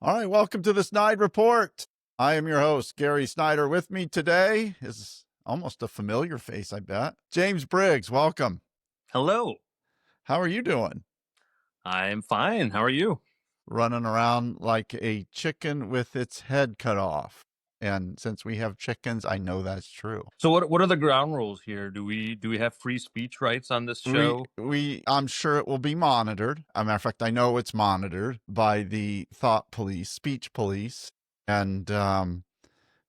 All right, welcome to the SnydeReport. I am your host, Gary Snyder. With me today is almost a familiar face, I bet. James Briggs, welcome. Hello. How are you doing? I'm fine. How are you? Running around like a chicken with its head cut off. And since we have chickens, I know that's true. So what are the ground rules here? Do we have free speech rights on this show? I'm sure it will be monitored. As a matter of fact, I know it's monitored by the thought police, speech police, and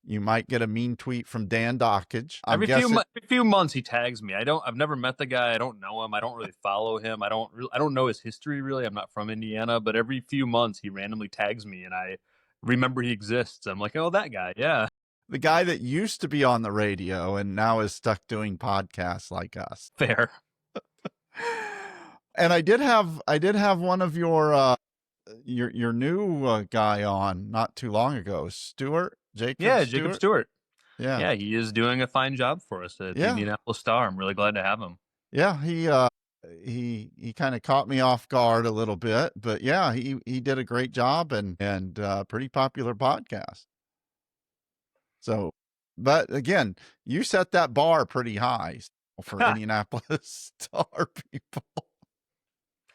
you might get a mean tweet from Dan Dockage. I'm guessing. Every few months he tags me. I've never met the guy. I don't know him. I don't really follow him. I don't know his history really. I'm not from Indiana, but every few months he randomly tags me and I remember he exists. I'm like, "Oh, that guy." Yeah. The guy that used to be on the radio and now is stuck doing podcasts like us. Fair. And I did have one of your new guy on not too long ago, Yeah, Jacob Stewart. Stewart. Yeah. Yeah, he is doing a fine job for us at the Yeah. Indianapolis Star. I'm really glad to have him. Yeah, he kind of caught me off guard a little bit, but yeah, he did a great job and pretty popular podcast. So, but again, you set that bar pretty high for Indianapolis Star people.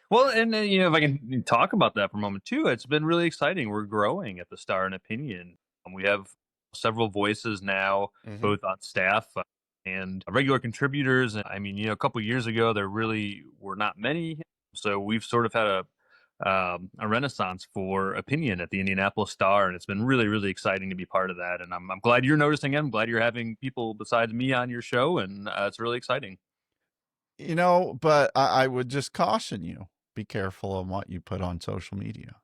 Well, and if I can talk about that for a moment too, it's been really exciting. We're growing at the Star in Opinion. We have several voices now, both on staff and regular contributors. I mean, a couple years ago there really were not many, so we've sort of had a renaissance for opinion at the Indianapolis Star, and it's been really, really exciting to be part of that. And I'm glad you're noticing it. I'm glad you're having people besides me on your show, and it's really exciting. But I would just caution you, be careful on what you put on social media.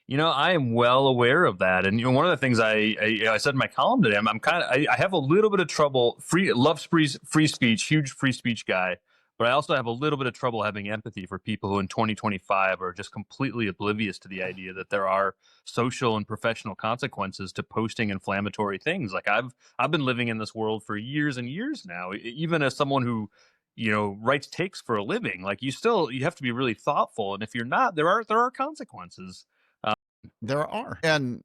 I am well aware of that, and one of the things I said in my column today, I'm kind of I have a little bit of trouble. Love free speech, huge free speech guy, but I also have a little bit of trouble having empathy for people who in 2025 are just completely oblivious to the idea that there are social and professional consequences to posting inflammatory things. Like I've been living in this world for years and years now, even as someone who writes takes for a living. Like you have to be really thoughtful, and if you're not, there are consequences. There are. And,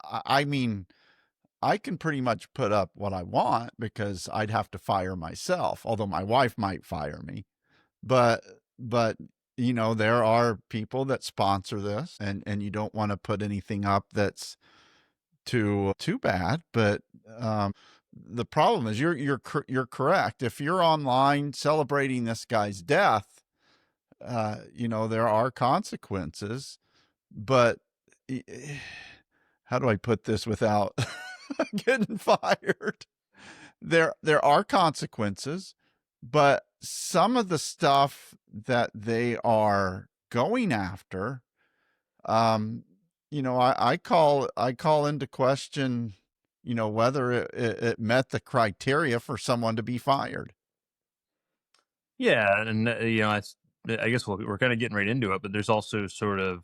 I mean, I can pretty much put up what I want because I'd have to fire myself, although my wife might fire me. But, there are people that sponsor this and you don't want to put anything up that's too bad. But, the problem is you're correct. If you're online celebrating this guy's death, there are consequences. But how do I put this without getting fired? There are consequences, but some of the stuff that they are going after, I call into question, whether it met the criteria for someone to be fired. Yeah, and I guess we're kind of getting right into it, but there's also sort of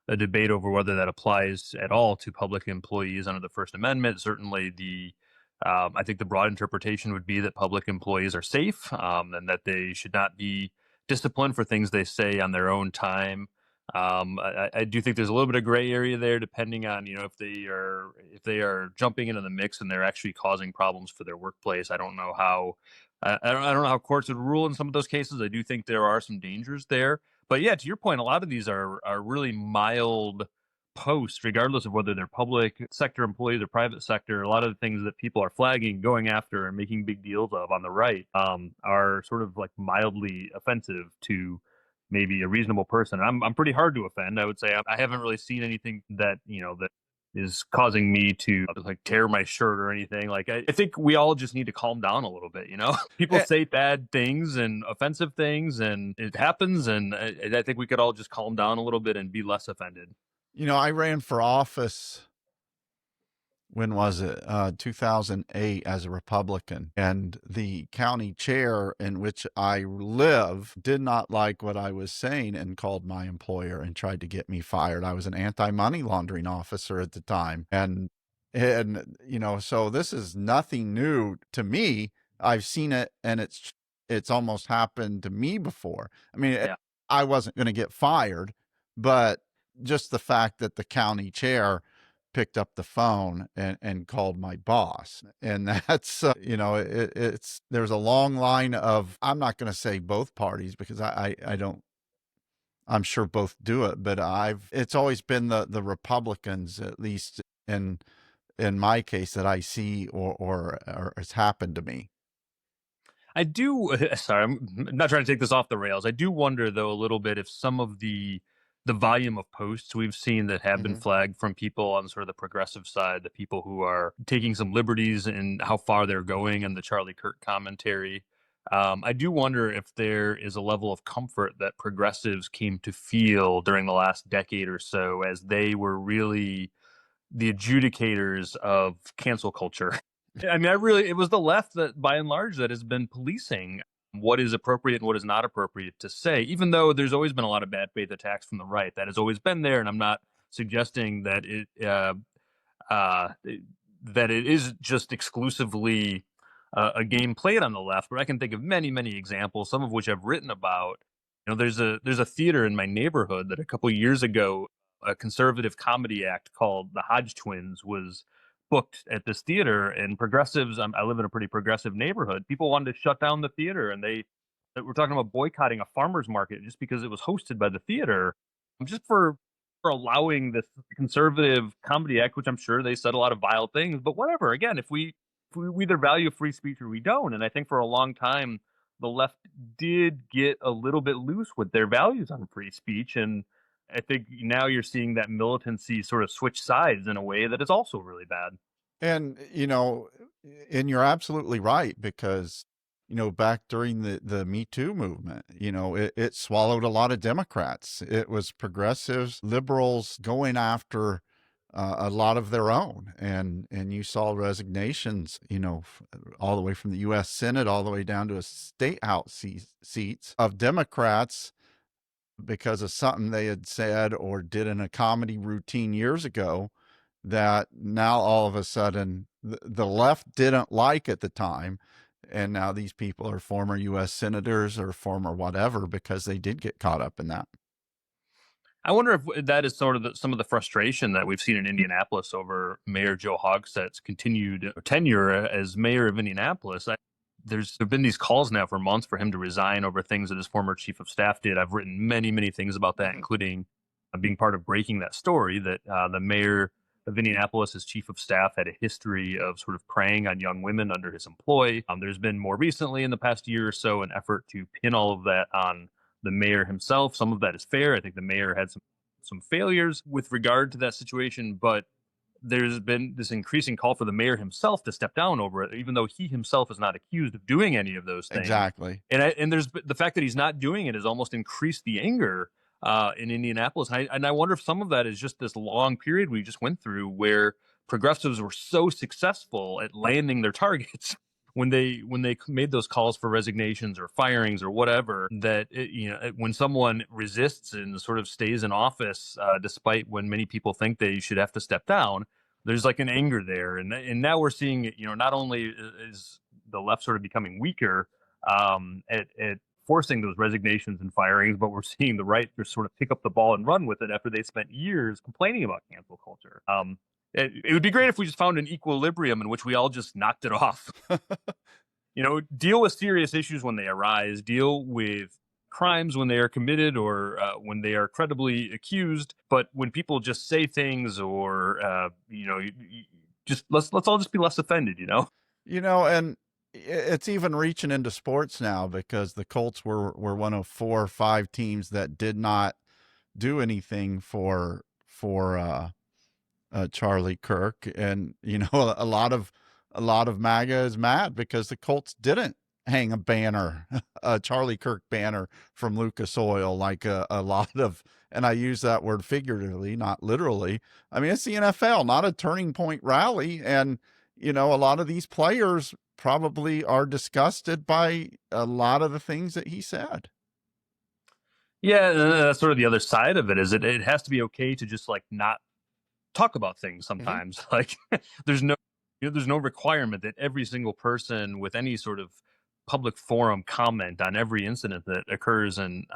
a debate over whether that applies at all to public employees under the First Amendment. Certainly, I think the broad interpretation would be that public employees are safe, and that they should not be disciplined for things they say on their own time. I do think there's a little bit of gray area there, depending on if they are jumping into the mix and they're actually causing problems for their workplace. I don't know how I don't know how courts would rule in some of those cases. I do think there are some dangers there, but yeah, to your point, a lot of these are really mild posts, regardless of whether they're public sector employees or private sector. A lot of the things that people are flagging, going after, and making big deals of on the right are sort of like mildly offensive to maybe a reasonable person. I'm pretty hard to offend. I would say I haven't really seen anything that that is causing me to like tear my shirt or anything. Like I think we all just need to calm down a little bit. People say bad things and offensive things, and it happens. And I think we could all just calm down a little bit and be less offended. I ran for office. When was it? 2008 as a Republican. And the county chair in which I live did not like what I was saying and called my employer and tried to get me fired. I was an anti-money laundering officer at the time. And so this is nothing new to me. I've seen it, and it's almost happened to me before. I mean, Yeah. I wasn't going to get fired, but just the fact that the county chair picked up the phone and called my boss. And that's, it's, there's a long line of, I'm not going to say both parties because I don't, I'm sure both do it, but it's always been the Republicans, at least in my case, that I see or has happened to me. I do. Sorry, I'm not trying to take this off the rails. I do wonder, though, a little bit if some of the volume of posts we've seen that have been Hmm. flagged from people on sort of the progressive side, the people who are taking some liberties in how far they're going, and the Charlie Kirk commentary. I do wonder if there is a level of comfort that progressives came to feel during the last decade or so, as they were really the adjudicators of cancel culture. I mean, it was the left that, by and large, that has been policing what is appropriate and what is not appropriate to say, even though there's always been a lot of bad faith attacks from the right. That has always been there. And I'm not suggesting that uh, that it is just exclusively a game played on the left, but I can think of many, many examples, some of which I've written about. There's a theater in my neighborhood that a couple years ago, a conservative comedy act called the Hodge Twins was booked at this theater, and progressives. I live in a pretty progressive neighborhood. People wanted to shut down the theater, and they were talking about boycotting a farmers market just because it was hosted by the theater, just for allowing this conservative comedy act, which I'm sure they said a lot of vile things, but whatever. Again, if we either value free speech or we don't, and I think for a long time the left did get a little bit loose with their values on free speech, and I think now you're seeing that militancy sort of switch sides in a way that is also really bad. And, and you're absolutely right because, back during the Me Too movement, it swallowed a lot of Democrats. It was progressives, liberals going after a lot of their own. And you saw resignations, all the way from the U.S. Senate, all the way down to a state house seats of Democrats because of something they had said or did in a comedy routine years ago that now all of a sudden the left didn't like at the time. And now these people are former U.S. senators or former whatever because they did get caught up in that. I wonder if that is sort of some of the frustration that we've seen in Indianapolis over Mayor Joe Hogstett's continued tenure as mayor of Indianapolis. There've been these calls now for months for him to resign over things that his former chief of staff did. I've written many, many things about that, Mhm. including being part of breaking that story that the mayor of Indianapolis, his chief of staff, had a history of sort of preying on young women under his employ. There's been more recently in the past year or so an effort to pin all of that on the mayor himself. Some of that is fair. I think the mayor had some failures with regard to that situation, but there's been this increasing call for the mayor himself to step down over it, even though he himself is not accused of doing any of those things. Exactly. And there's the fact that he's not doing it has almost increased the anger in Indianapolis. And I wonder if some of that is just this long period we just went through where progressives were so successful at landing their targets when they made those calls for resignations or firings or whatever, that when someone resists and sort of stays in office despite when many people think they should have to step down, there's like an anger there. And now we're seeing it, not only is the left sort of becoming weaker at forcing those resignations and firings, but we're seeing the right just sort of pick up the ball and run with it after they spent years complaining about cancel culture. It would be great if we just found an equilibrium in which we all just knocked it off. Deal with serious issues when they arise, deal with crimes when they are committed or when they are credibly accused. But when people just say things or, just let's all just be less offended. And it's even reaching into sports now because the Colts were one of 4 or 5 teams that did not do anything for Charlie Kirk, and a lot of MAGA is mad because the Colts didn't hang a banner, a Charlie Kirk banner from Lucas Oil, like a lot of, and I use that word figuratively, not literally. I mean, it's the NFL, not a turning point rally, and a lot of these players probably are disgusted by a lot of the things that he said. Yeah, that's sort of the other side of it. Is it has to be okay to just like not talk about things Hmm. sometimes. Like there's no there's no requirement that every single person with any sort of public forum comment on every incident that occurs and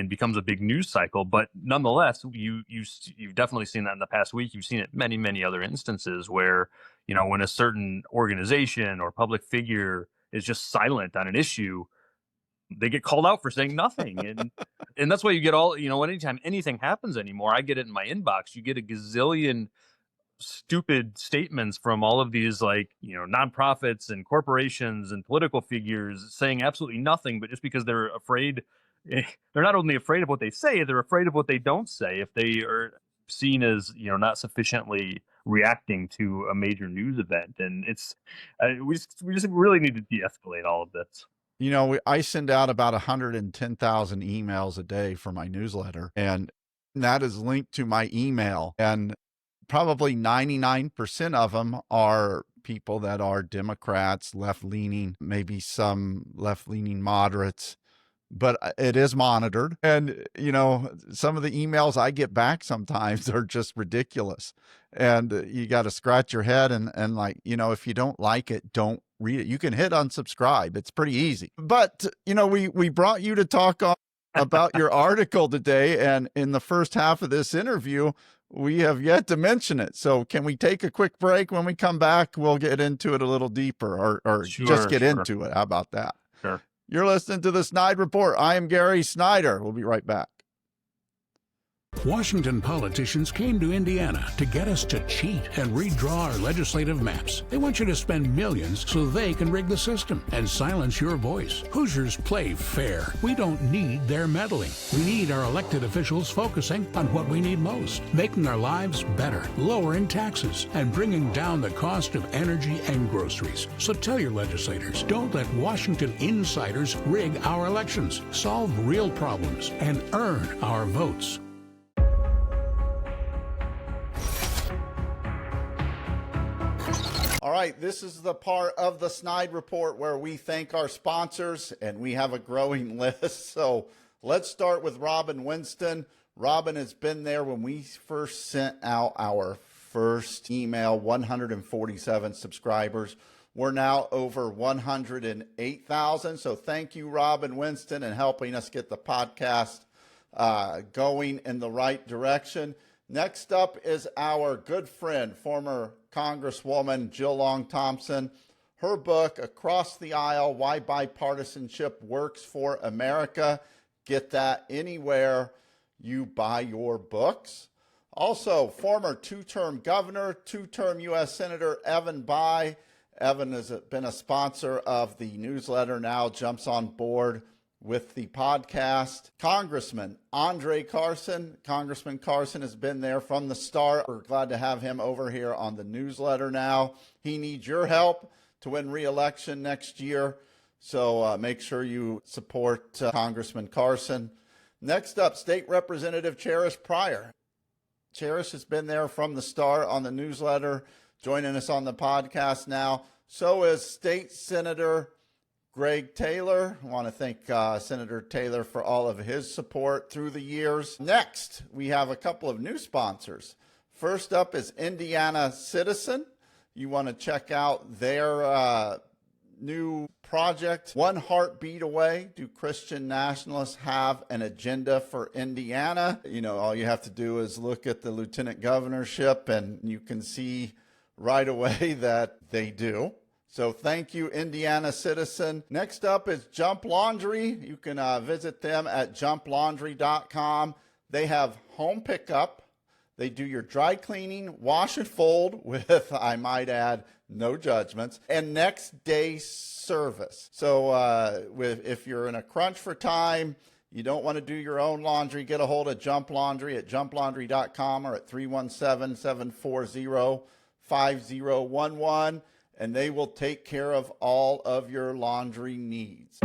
becomes a big news cycle. But nonetheless, you've definitely seen that in the past week. You've seen it many other instances where, when a certain organization or public figure is just silent on an issue, they get called out for saying nothing. And that's why you get all, anytime anything happens anymore, I get it in my inbox. You get a gazillion stupid statements from all of these, like, nonprofits and corporations and political figures saying absolutely nothing, but just because they're afraid. They're not only afraid of what they say, they're afraid of what they don't say if they are seen as, not sufficiently reacting to a major news event. And it's we just really need to de-escalate all of this. I send out about 110,000 emails a day for my newsletter, and that is linked to my email. And probably 99% of them are people that are Democrats, left-leaning, maybe some left-leaning moderates, but it is monitored. And, some of the emails I get back sometimes are just ridiculous. And you got to scratch your head and like, if you don't like it, don't read it. You can hit unsubscribe. It's pretty easy. But, we brought you to talk about your article today. And in the first half of this interview, we have yet to mention it. So can we take a quick break? When we come back, we'll get into it a little deeper or just get into it. How about that? Sure. You're listening to the Snide Report. I am Gary Snyder. We'll be right back. Washington politicians came to Indiana to get us to cheat and redraw our legislative maps. They want you to spend millions so they can rig the system and silence your voice. Hoosiers play fair. We don't need their meddling. We need our elected officials focusing on what we need most, making our lives better, lowering taxes, and bringing down the cost of energy and groceries. So tell your legislators, don't let Washington insiders rig our elections. Solve real problems and earn our votes. All right, this is the part of the Snide Report where we thank our sponsors, and we have a growing list. So let's start with Robin Winston. Robin has been there when we first sent out our first email, 147 subscribers. We're now over 108,000. So thank you, Robin Winston, and helping us get the podcast going in the right direction. Next up is our good friend, former Congresswoman Jill Long Thompson. Her book, Across the Aisle, Why Bipartisanship Works for America. Get that anywhere you buy your books. Also, former two-term governor, two-term U.S. Senator Evan Bayh. Evan has been a sponsor of the newsletter, now jumps on board with the podcast. Congressman Andre Carson. Congressman Carson has been there from the start. We're glad to have him over here on the newsletter now. He needs your help to win re-election next year. So make sure you support Congressman Carson. Next up, State Representative Cherish Pryor. Cherish has been there from the start on the newsletter, joining us on the podcast now. So is State Senator Greg Taylor. I want to thank Senator Taylor for all of his support through the years. Next, we have a couple of new sponsors. First up is Indiana Citizen. You want to check out their new project, One Heartbeat Away. Do Christian nationalists have an agenda for Indiana? All you have to do is look at the lieutenant governorship and you can see right away that they do. So thank you, Indiana Citizen. Next up is Jump Laundry. You can visit them at jumplaundry.com. They have home pickup. They do your dry cleaning, wash and fold with, I might add, no judgments, and next day service. So if you're in a crunch for time, you don't want to do your own laundry, get a hold of Jump Laundry at jumplaundry.com or at 317-740-5011. And they will take care of all of your laundry needs.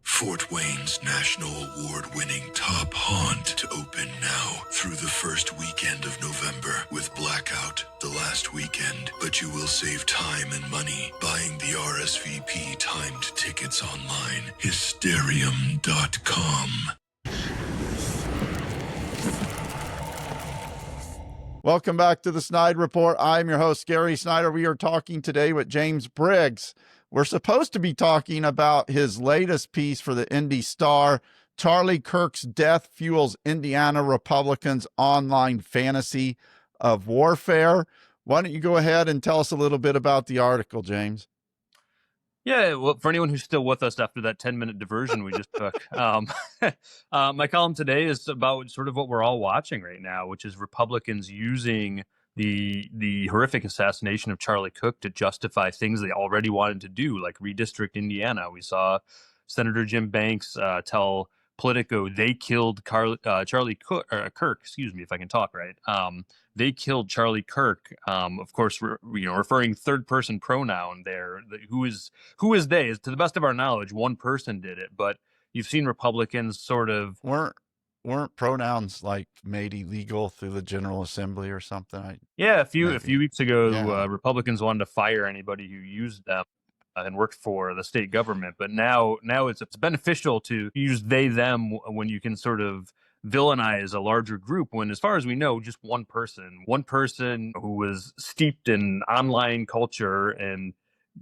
Fort Wayne. Plains National Award-winning Top Haunt to open now through the first weekend of November with Blackout the last weekend. But you will save time and money buying the RSVP timed tickets online. Hysterium.com. Welcome back to the Snide Report. I'm your host, Gary Snyder. We are talking today with James Briggs. We're supposed to be talking about his latest piece for the Indy Star, Charlie Kirk's Death Fuels Indiana Republicans' Online Fantasy of Warfare. Why don't you go ahead and tell us a little bit about the article, James? Yeah, well, for anyone who's still with us after that 10-minute diversion we just took, my column today is about sort of what we're all watching right now, which is Republicans using the horrific assassination of Charlie Kirk to justify things they already wanted to do, like redistrict Indiana. We saw Senator Jim Banks tell Politico they killed Charlie Kirk. Excuse me if I can talk right. They killed Charlie Kirk. Of course, referring third-person pronoun there. Who is they? To the best of our knowledge, one person did it, but you've seen Republicans sort of weren't pronouns like made illegal through the General Assembly or something? A few weeks ago, Republicans wanted to fire anybody who used them and worked for the state government. But now it's beneficial to use they, them when you can sort of villainize a larger group when, as far as we know, just one person who was steeped in online culture and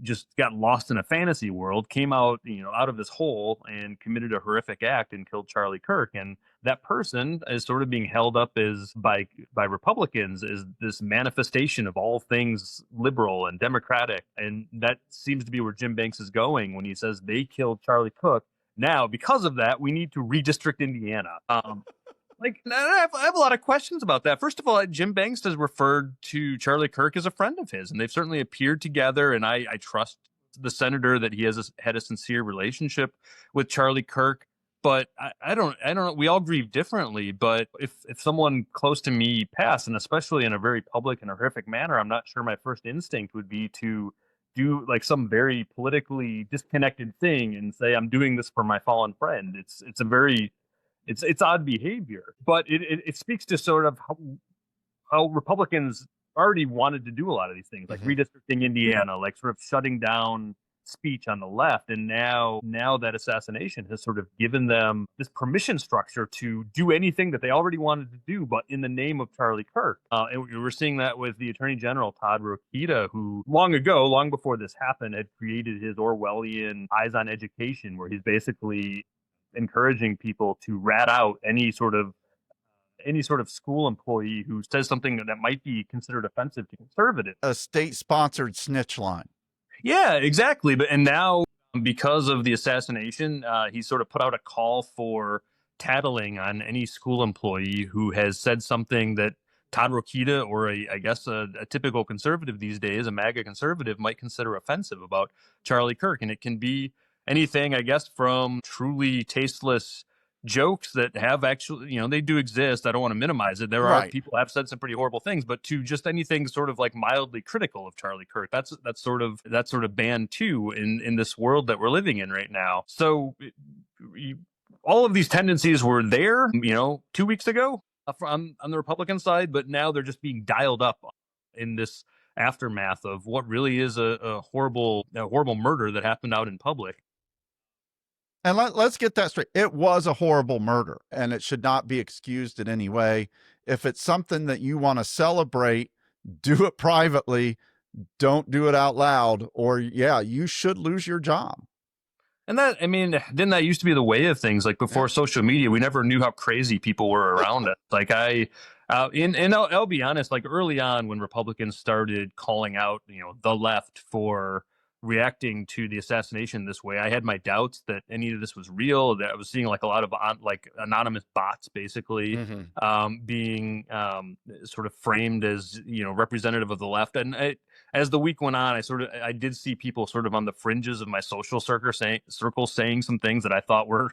just got lost in a fantasy world, came out of this hole and committed a horrific act and killed Charlie Kirk. And that person is sort of being held up as by Republicans as this manifestation of all things liberal and democratic. And that seems to be where Jim Banks is going when he says they killed Charlie Kirk. Now, because of that, we need to redistrict Indiana. I have a lot of questions about that. First of all, Jim Banks has referred to Charlie Kirk as a friend of his, and they've certainly appeared together. And I trust the senator that he has had a sincere relationship with Charlie Kirk. But I don't know. We all grieve differently. But if someone close to me passed, and especially in a very public and horrific manner, I'm not sure my first instinct would be to do like some very politically disconnected thing and say, I'm doing this for my fallen friend. It's odd behavior, but it speaks to sort of how Republicans already wanted to do a lot of these things, like redistricting Indiana, like sort of shutting down speech on the left. And now that assassination has sort of given them this permission structure to do anything that they already wanted to do, but in the name of Charlie Kirk. And we're seeing that with the Attorney General, Todd Rokita, who long before this happened, had created his Orwellian Eyes on Education, where he's basically encouraging people to rat out any sort of school employee who says something that might be considered offensive to conservatives. A state-sponsored snitch line. Yeah, exactly. And now, because of the assassination, he sort of put out a call for tattling on any school employee who has said something that Todd Rokita, or a typical conservative these days, a MAGA conservative, might consider offensive about Charlie Kirk. And it can be anything, I guess, from truly tasteless jokes that have actually, they do exist. I don't want to minimize it. There are people who have said some pretty horrible things, but to just anything sort of like mildly critical of Charlie Kirk, that's sort of banned too in this world that we're living in right now. So all of these tendencies were there, 2 weeks ago on the Republican side, but now they're just being dialed up in this aftermath of what really is a horrible murder that happened out in public. And let's get that straight. It was a horrible murder, and it should not be excused in any way. If it's something that you want to celebrate, do it privately. Don't do it out loud, or you should lose your job. And didn't that used to be the way of things? Like before social media, we never knew how crazy people were around us. Like I'll be honest, like early on when Republicans started calling out, the left for reacting to the assassination this way, I had my doubts that any of this was real. That I was seeing like a lot of anonymous bots basically being sort of framed as representative of the left. And as the week went on, I did see people sort of on the fringes of my social circle saying some things that I thought were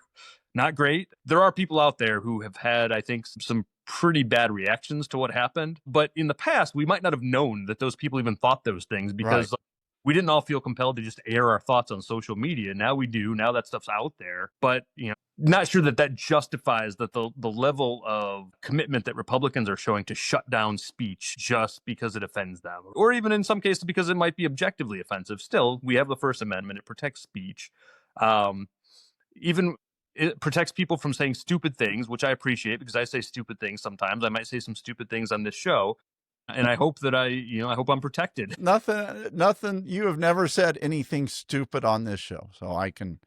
not great. There are people out there who have had, I think, some pretty bad reactions to what happened. But in the past, we might not have known that those people even thought those things because we didn't all feel compelled to just air our thoughts on social media. Now we do. Now that stuff's out there. But, not sure that justifies the level of commitment that Republicans are showing to shut down speech just because it offends them, or even in some cases because it might be objectively offensive. Still, we have the First Amendment. It protects speech. Even it protects people from saying stupid things, which I appreciate because I say stupid things sometimes. I might say some stupid things on this show, and I hope that I hope I'm protected. Nothing. You have never said anything stupid on this show, so I can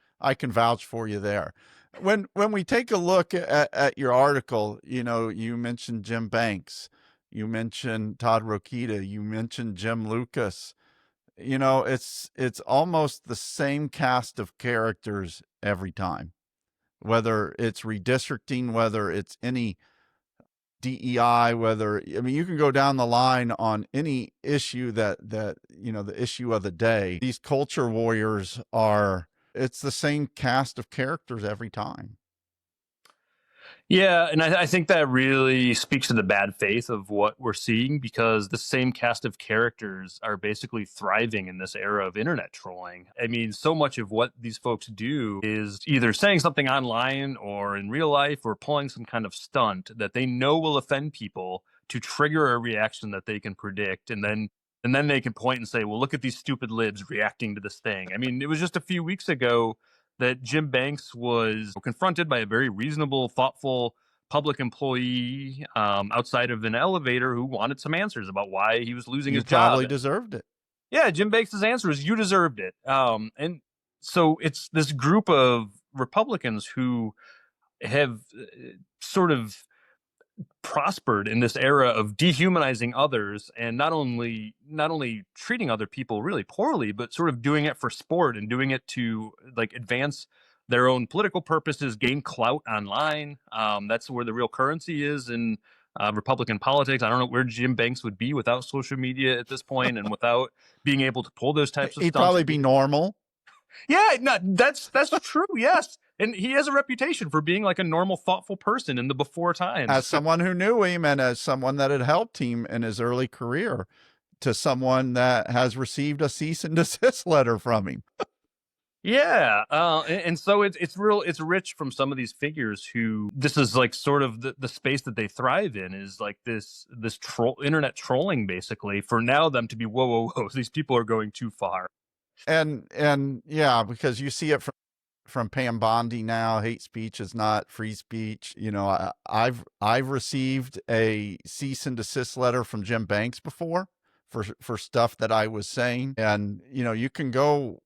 vouch for you there. When we take a look at your article, you mentioned Jim Banks, you mentioned Todd Rokita, you mentioned Jim Lucas. It's almost the same cast of characters every time, whether it's redistricting, whether it's any DEI, you can go down the line on any issue that the issue of the day. These culture warriors it's the same cast of characters every time. Yeah, and I think that really speaks to the bad faith of what we're seeing, because the same cast of characters are basically thriving in this era of internet trolling. I mean, so much of what these folks do is either saying something online or in real life or pulling some kind of stunt that they know will offend people to trigger a reaction that they can predict, and then they can point and say, well, look at these stupid libs reacting to this thing. I mean, it was just a few weeks ago that Jim Banks was confronted by a very reasonable, thoughtful public employee outside of an elevator who wanted some answers about why he was losing his job. You probably deserved it. Yeah, Jim Banks' answer is, you deserved it. And so it's this group of Republicans who have sort of prospered in this era of dehumanizing others, and not only treating other people really poorly, but sort of doing it for sport and doing it to advance their own political purposes, gain clout online. That's where the real currency is in Republican politics. I don't know where Jim Banks would be without social media at this point, and without being able to pull those types of He'd stunts. probably be normal. Yeah, no, that's true. Yes. And he has a reputation for being like a normal, thoughtful person in the before times. As someone who knew him, and as someone that had helped him in his early career, to someone that has received a cease and desist letter from him. Yeah. And so it's rich from some of these figures who, this is like sort of the space that they thrive in, is like this internet trolling, basically, for now them to be, whoa, these people are going too far. And yeah, because you see it from Pam Bondi now. Hate speech is not free speech. I've received a cease and desist letter from Jim Banks before for stuff that I was saying. And you can go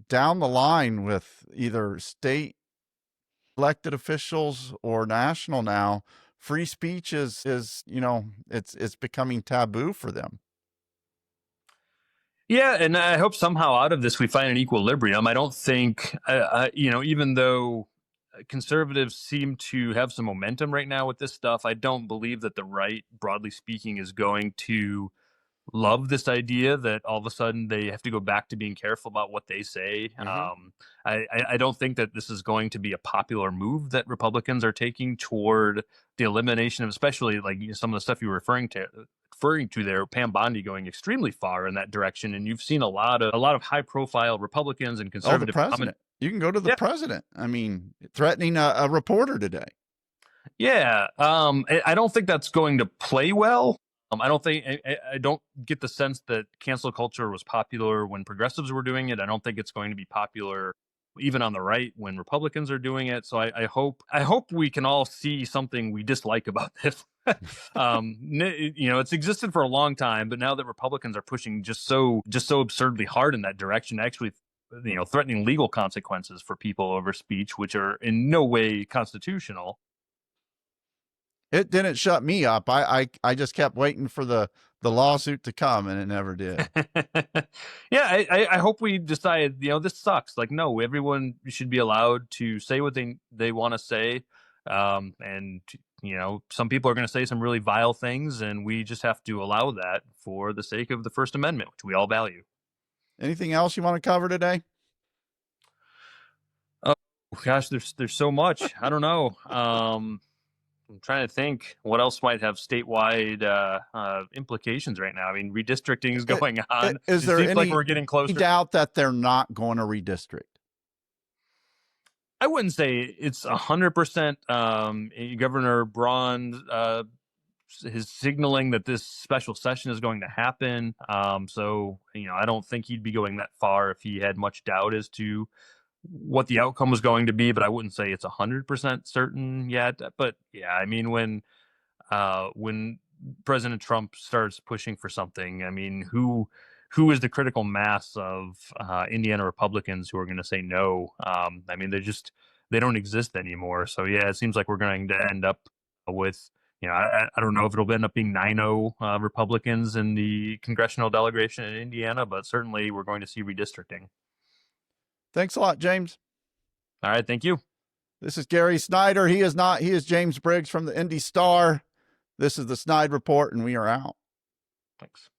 down the line with either state elected officials or national now. Free speech is it's becoming taboo for them. Yeah, and I hope somehow out of this we find an equilibrium. I don't think, even though conservatives seem to have some momentum right now with this stuff, I don't believe that the right, broadly speaking, is going to love this idea that all of a sudden they have to go back to being careful about what they say. Mm-hmm. I don't think that this is going to be a popular move that Republicans are taking toward the elimination of, especially like some of the stuff you were referring to there, Pam Bondi going extremely far in that direction. And you've seen a lot of high profile Republicans and conservative. The president. You can go to the president. I mean, threatening a reporter today. Yeah. I don't think that's going to play well. I don't get the sense that cancel culture was popular when progressives were doing it. I don't think it's going to be popular even on the right when Republicans are doing it. So I hope we can all see something we dislike about this. It's existed for a long time, but now that Republicans are pushing just so absurdly hard in that direction, actually, threatening legal consequences for people over speech, which are in no way constitutional. It didn't shut me up. I just kept waiting for the lawsuit to come, and it never did. Yeah, I hope we decide, this sucks. Like, no, everyone should be allowed to say what they want to say. And, some people are going to say some really vile things, and we just have to allow that for the sake of the First Amendment, which we all value. Anything else you want to cover today? Oh, gosh, there's so much. I don't know. I'm trying to think what else might have statewide implications right now. I mean, redistricting is going on. Is It there seems like any we're getting closer. doubt that they're not going to redistrict? I wouldn't say it's 100%. Governor Braun is signaling that this special session is going to happen. So, I don't think he'd be going that far if he had much doubt as to what the outcome was going to be, but I wouldn't say it's 100% certain yet. But yeah, I mean, when President Trump starts pushing for something, I mean, who is the critical mass of Indiana Republicans who are going to say no? I mean, they don't exist anymore. So yeah, it seems like we're going to end up with, I don't know if it'll end up being 9-0 Republicans in the congressional delegation in Indiana, but certainly we're going to see redistricting. Thanks a lot, James. All right, thank you. This is Gary Snyder. He is James Briggs from the Indy Star. This is the Snide Report, and we are out. Thanks.